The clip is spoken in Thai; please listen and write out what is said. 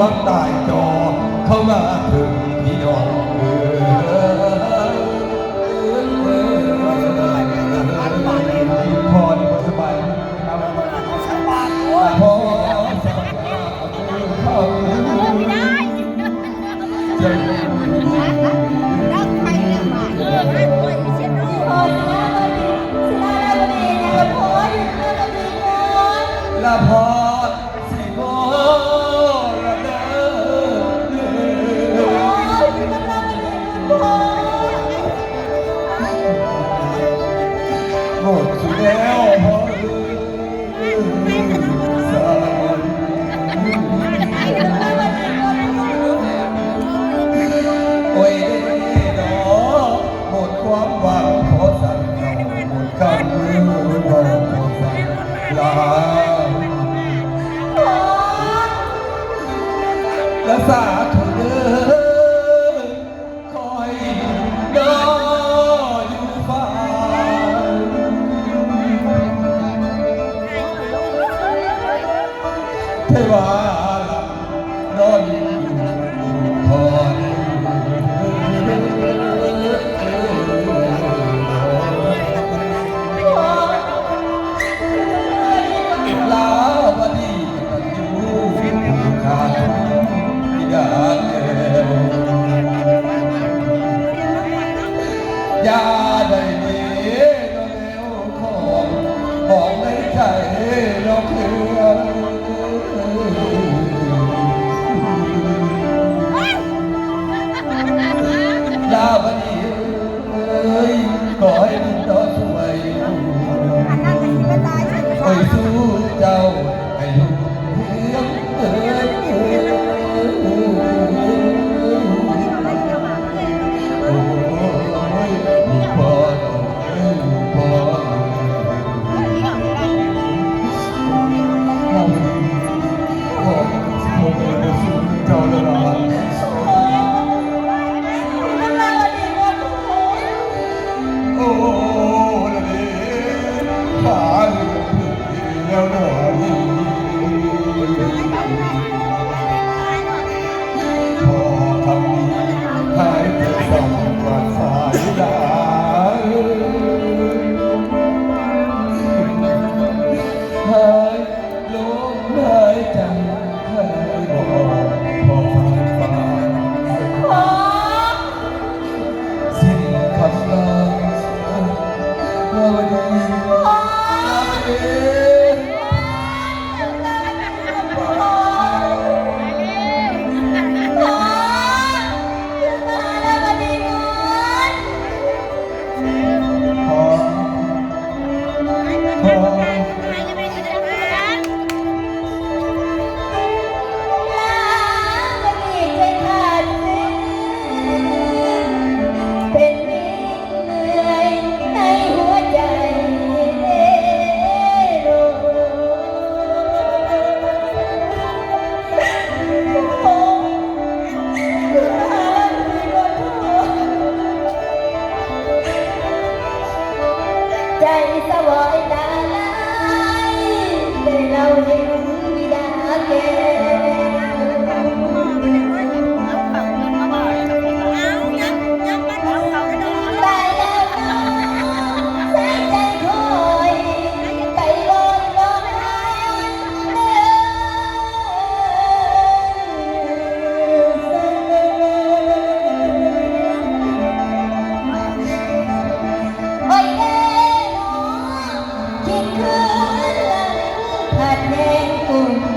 วังตายจอเข้ามาถึงพี่น้องพอดีสบายครับพอไม่ได้รักใครเนี่ยมารักด้วยเช่นนู้นละพอสิโมระเดหมดแล้วพอสายโอ้ยดอกหมดความหวังขอสั่งเราหมดคำบอกขอสั่งลาและสาธุเด้อคอยดออยู่ฟ้าเทวาลับนอนอยู่คอยลาวดีกันอยู่ขาดอยากเจอยาได้ดีก็เร็วของบอกในใจเราเพื่อนลาวดีเอ้ยขอให้บุญต่อช่วยไปสู้เจ้าให้ลูกเพียงเอ้ยใจสวอยตาลายได้เราเห็นบิดาแก่ตายแล้วน้องแสนใจคอยใจบนร้องไห้โอ้ยเด้คิดคืนหลังขาดแดงกุ่น